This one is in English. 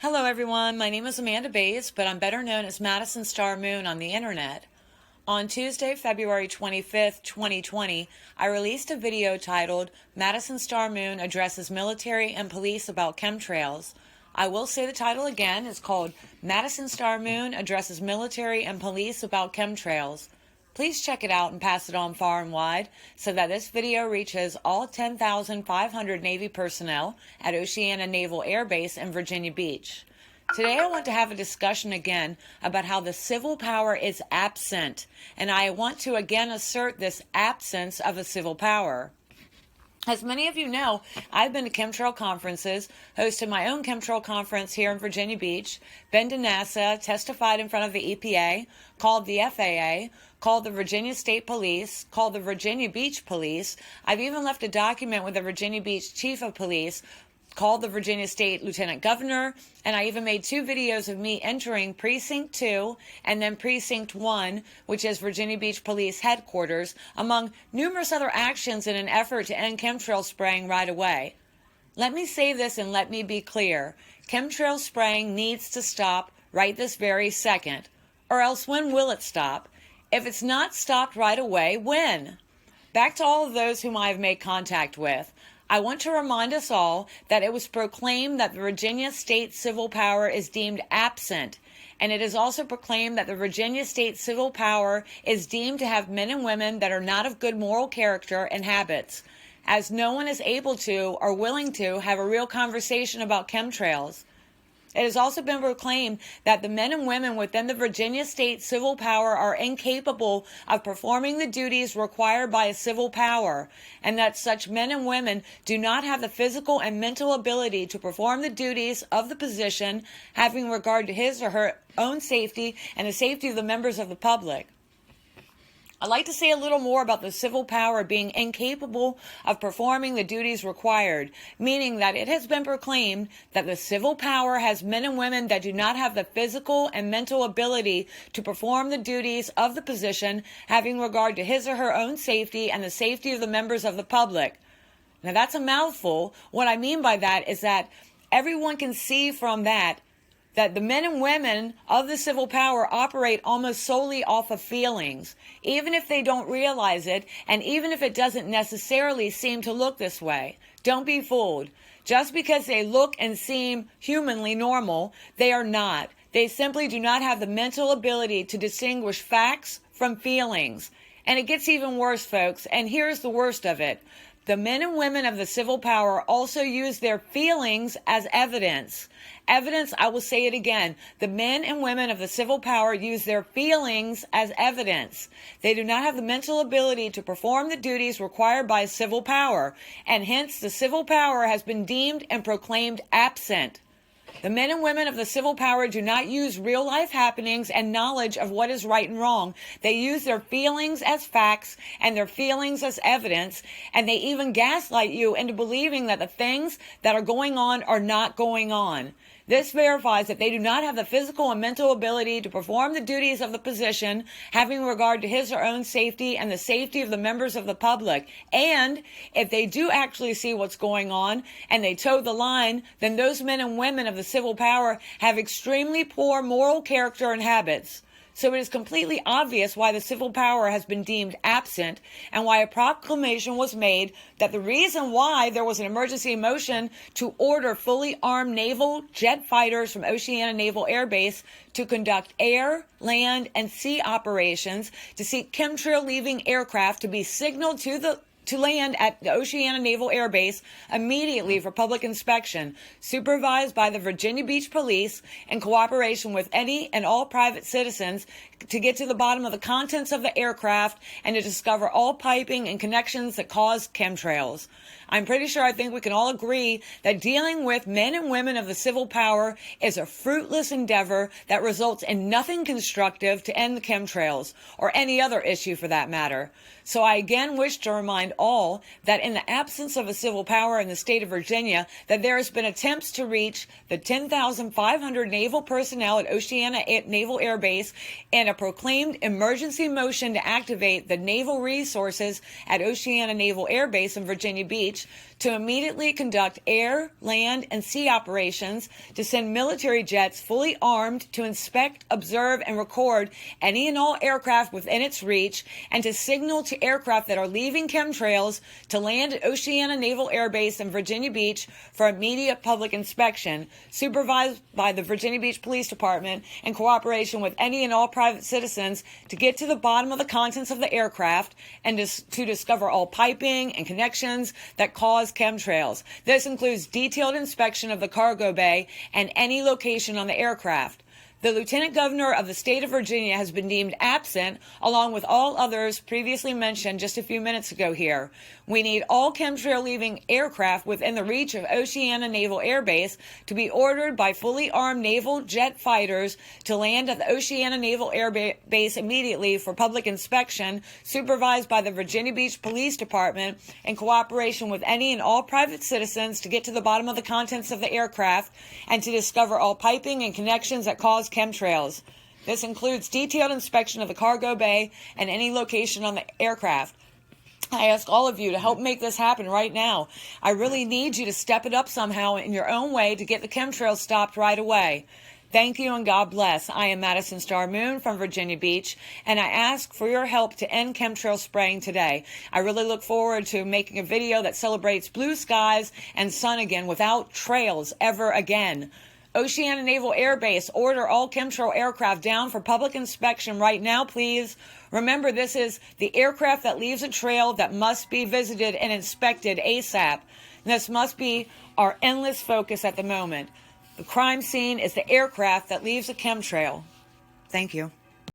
Hello everyone, my name is Amanda Baise, but I'm better known as Madison Star Moon on the internet. On Tuesday, February 25th, 2020, I released a video titled, Madison Star Moon Addresses Military and Police About Chemtrails. I will say the title again, it's called Madison Star Moon Addresses Military and Police About Chemtrails. Please check it out and pass it on far and wide so that this video reaches all 10,500 Navy personnel at Oceana Naval Air Base in Virginia Beach. Today I want to have a discussion again about how the civil power is absent, and I want to again assert this absence of a civil power. As many of you know, I've been to chemtrail conferences, hosted my own chemtrail conference here in Virginia Beach, been to NASA, testified in front of the EPA, called the FAA, called the Virginia State Police, called the Virginia Beach Police. I've even left a document with the Virginia Beach Chief of Police, called the Virginia State Lieutenant Governor, and I even made 2 videos of me entering Precinct 2 and then Precinct 1, which is Virginia Beach Police Headquarters, among numerous other actions in an effort to end chemtrail spraying right away. Let me say this and let me be clear. Chemtrail spraying needs to stop right this very second, or else when will it stop? If it's not stopped right away, when? Back to all of those whom I have made contact with. I want to remind us all that it was proclaimed that the Virginia state civil power is deemed absent, and it is also proclaimed that the Virginia state civil power is deemed to have men and women that are not of good moral character and habits, as no one is able to or willing to have a real conversation about chemtrails. It has also been proclaimed that the men and women within the Virginia state civil power are incapable of performing the duties required by a civil power, and that such men and women do not have the physical and mental ability to perform the duties of the position, having regard to his or her own safety and the safety of the members of the public. I'd like to say a little more about the civil power being incapable of performing the duties required, meaning that it has been proclaimed that the civil power has men and women that do not have the physical and mental ability to perform the duties of the position, having regard to his or her own safety and the safety of the members of the public. Now that's a mouthful. What I mean by that is that everyone can see from that the men and women of the civil power operate almost solely off of feelings, even if they don't realize it, and even if it doesn't necessarily seem to look this way. Don't be fooled. Just because they look and seem humanly normal, they are not. They simply do not have the mental ability to distinguish facts from feelings. And it gets even worse, folks, and here's the worst of it. The men and women of the civil power also use their feelings as evidence. Evidence, I will say it again, the men and women of the civil power use their feelings as evidence. They do not have the mental ability to perform the duties required by civil power, and hence the civil power has been deemed and proclaimed absent. The men and women of the civil power do not use real life happenings and knowledge of what is right and wrong. They use their feelings as facts and their feelings as evidence, and they even gaslight you into believing that the things that are going on are not going on. This verifies that they do not have the physical and mental ability to perform the duties of the position, having regard to his or own safety and the safety of the members of the public. And if they do actually see what's going on and they toe the line, then those men and women of the civil power have extremely poor moral character and habits. So it is completely obvious why the civil power has been deemed absent and why a proclamation was made that the reason why there was an emergency motion to order fully armed naval jet fighters from Oceana Naval Air Base to conduct air, land, and sea operations to seek chemtrail-leaving aircraft to be signaled to land at the Oceana Naval Air Base immediately for public inspection, supervised by the Virginia Beach Police in cooperation with any and all private citizens to get to the bottom of the contents of the aircraft and to discover all piping and connections that cause chemtrails. I'm pretty sure I think we can all agree that dealing with men and women of the civil power is a fruitless endeavor that results in nothing constructive to end the chemtrails, or any other issue for that matter. So I again wish to remind all that in the absence of a civil power in the state of Virginia, that there has been attempts to reach the 10,500 naval personnel at Oceana Naval Air Base in a proclaimed emergency motion to activate the naval resources at Oceana Naval Air Base in Virginia Beach, Beach to immediately conduct air, land, and sea operations, to send military jets fully armed to inspect, observe, and record any and all aircraft within its reach, and to signal to aircraft that are leaving chemtrails to land at Oceana Naval Air Base in Virginia Beach for immediate public inspection, supervised by the Virginia Beach Police Department in cooperation with any and all private citizens, to get to the bottom of the contents of the aircraft and to discover all piping and connections that cause chemtrails. This includes detailed inspection of the cargo bay and any location on the aircraft. The Lieutenant Governor of the state of Virginia has been deemed absent, along with all others previously mentioned just a few minutes ago here. We need all chemtrail-leaving aircraft within the reach of Oceana Naval Air Base to be ordered by fully armed naval jet fighters to land at the Oceana Naval Air Base immediately for public inspection, supervised by the Virginia Beach Police Department in cooperation with any and all private citizens, to get to the bottom of the contents of the aircraft and to discover all piping and connections that cause chemtrails. This includes detailed inspection of the cargo bay and any location on the aircraft. I ask all of you to help make this happen right now. I really need you to step it up somehow in your own way to get the chemtrails stopped right away. Thank you and God bless. I am Madison Star Moon from Virginia Beach, and I ask for your help to end chemtrail spraying today. I really look forward to making a video that celebrates blue skies and sun again without trails ever again. Oceana Naval Air Base, order all chemtrail aircraft down for public inspection right now, please. Remember, this is the aircraft that leaves a trail that must be visited and inspected ASAP. This must be our endless focus at the moment. The crime scene is the aircraft that leaves a chemtrail. Thank you.